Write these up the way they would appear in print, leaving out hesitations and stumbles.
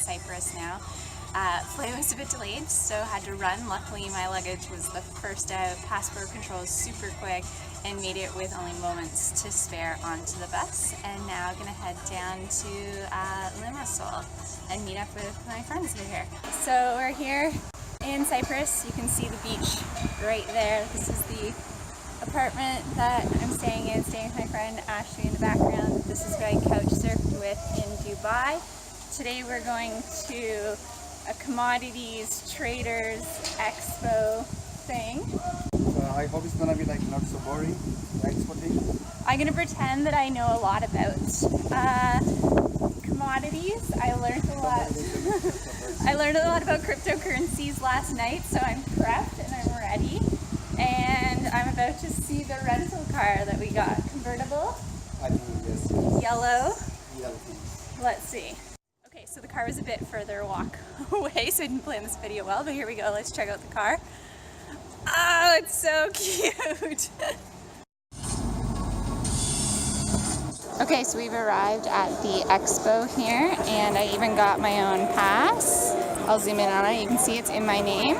Cyprus now. Flight was a bit delayed, so had to run. Luckily my luggage was the first out. Passport control is super quick and made it with only moments to spare onto the bus. And now gonna head down to Limassol and meet up with my friends who are here. So we're here in Cyprus. You can see the beach right there. This is the apartment that I'm staying in, staying with my friend Ashley in the background. This is who I couch surfed with in Dubai. Today we're going to a commodities traders expo thing. I hope it's gonna be like not so boring, the exportation. I'm gonna pretend that I know a lot about commodities. I learned a lot. I learned a lot about cryptocurrencies last night, so I'm prepped and I'm ready. And I'm about to see the rental car that we got. Convertible? I think yes. Yellow? Yellow. Let's see. Okay, so the car was a bit further walk away, so I didn't plan this video well, but here we go. Let's check out the car. Oh, it's so cute. Okay, so we've arrived at the expo here, and I even got my own pass. I'll zoom in on it. You can see it's in my name.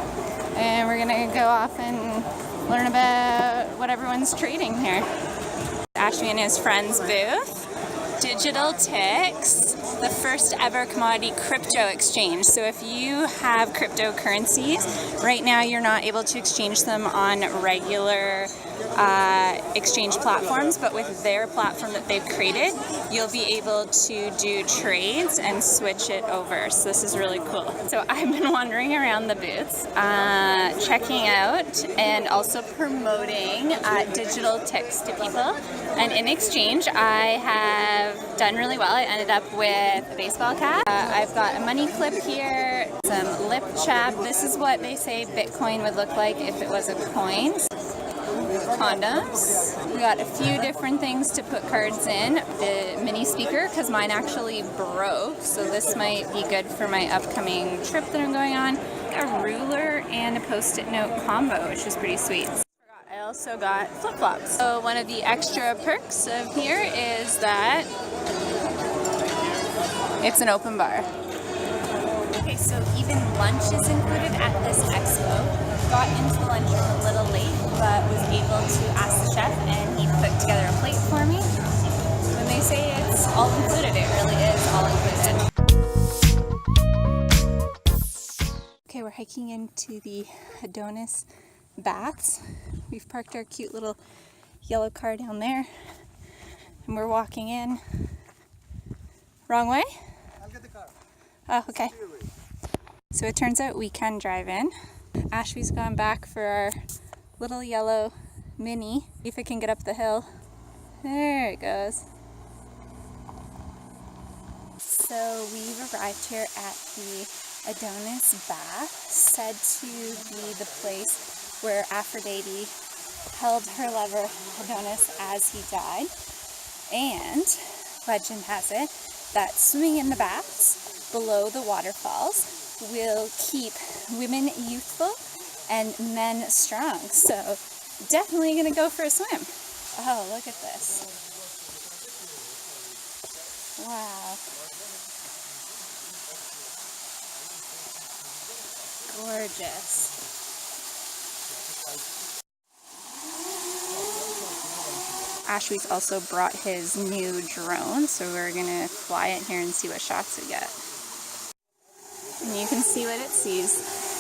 And we're gonna go off and learn about what everyone's trading here. Ashley and his friend's booth. Digital Ticks, the first ever commodity crypto exchange. So if you have cryptocurrencies, right now you're not able to exchange them on regular exchange platforms, but with their platform that they've created, you'll be able to do trades and switch it over. So this is really cool. So I've been wandering around the booths, checking out and also promoting digital ticks to people. And in exchange, I have done really well. I ended up with a baseball cap. I've got a money clip here, some lip chap. This is what they say Bitcoin would look like if it was a coin. Condoms. We got a few different things to put cards in. The mini speaker, because mine actually broke, so this might be good for my upcoming trip that I'm going on. A ruler and a post-it note combo, which is pretty sweet. I also got flip-flops. So one of the extra perks of here is that it's an open bar. Okay, so even lunch is included at this expo. Got into lunch a little late, but was able to ask the chef and he put together a plate for me. When they say it's all included, it really is all included. Okay, we're hiking into the Adonis Baths. We've parked our cute little yellow car down there and we're walking in. Wrong way? I'll get the car. Oh, okay. So it turns out we can drive in. Ashley's gone back for our little yellow Mini. See if it can get up the hill. There it goes. So we've arrived here at the Adonis Bath, said to be the place where Aphrodite held her lover Adonis as he died. And legend has it that swimming in the baths below the waterfalls will keep women youthful and men strong. So definitely gonna go for a swim. Oh, look at this. Wow. Gorgeous. Ashley's also brought his new drone, so we're gonna fly it here and see what shots we get. And you can see what it sees.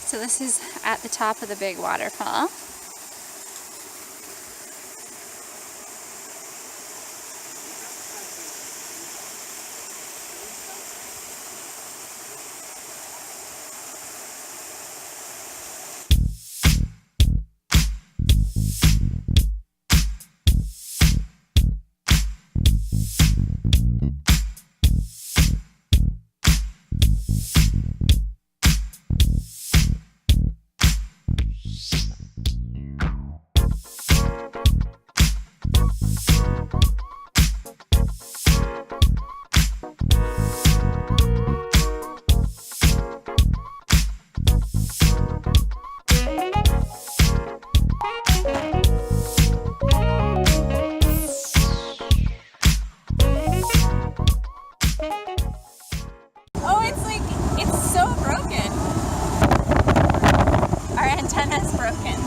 So this is at the top of the big waterfall. broken.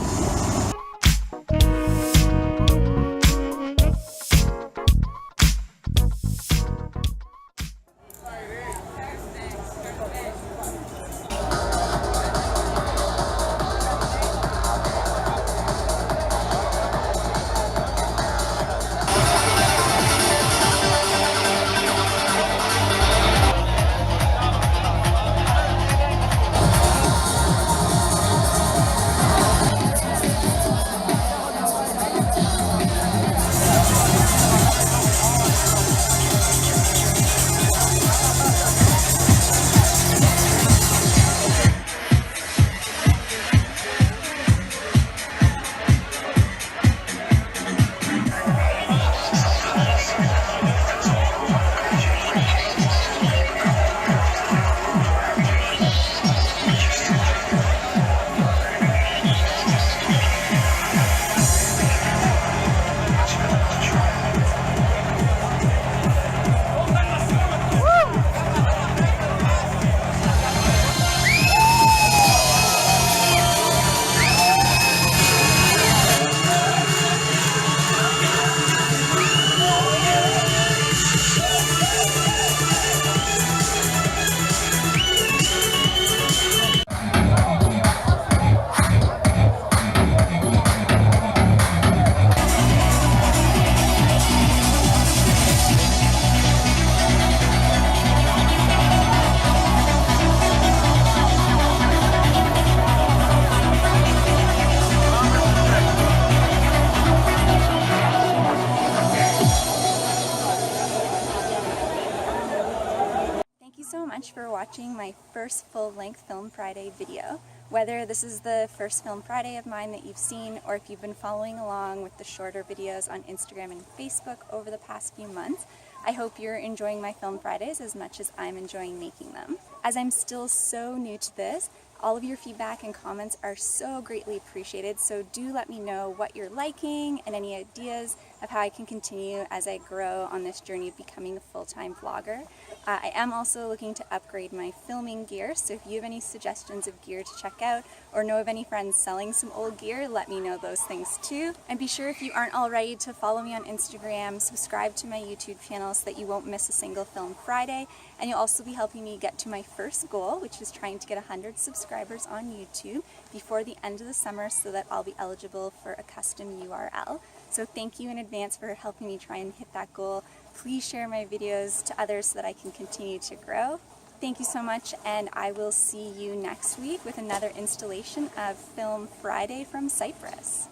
Thank you so much for watching my first full-length Film Friday video. Whether this is the first Film Friday of mine that you've seen, or if you've been following along with the shorter videos on Instagram and Facebook over the past few months, I hope you're enjoying my Film Fridays as much as I'm enjoying making them. As I'm still so new to this, all of your feedback and comments are so greatly appreciated, so do let me know what you're liking and any ideas of how I can continue as I grow on this journey of becoming a full-time vlogger. I am also looking to upgrade my filming gear, so if you have any suggestions of gear to check out or know of any friends selling some old gear, let me know those things too. And be sure, if you aren't already, to follow me on Instagram, subscribe to my YouTube channel so that you won't miss a single Film Friday, and you'll also be helping me get to my first goal, which is trying to get 100 subscribers on YouTube before the end of the summer so that I'll be eligible for a custom URL. So thank you in advance for helping me try and hit that goal. Please share my videos to others so that I can continue to grow. Thank you so much, and I will see you next week with another installation of Film Friday from Cyprus.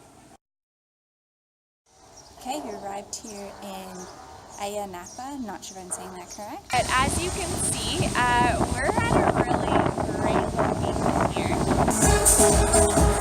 Okay, we arrived here in Ayia Napa. I'm not sure if I'm saying that correct. But as you can see, we're at a really great location here.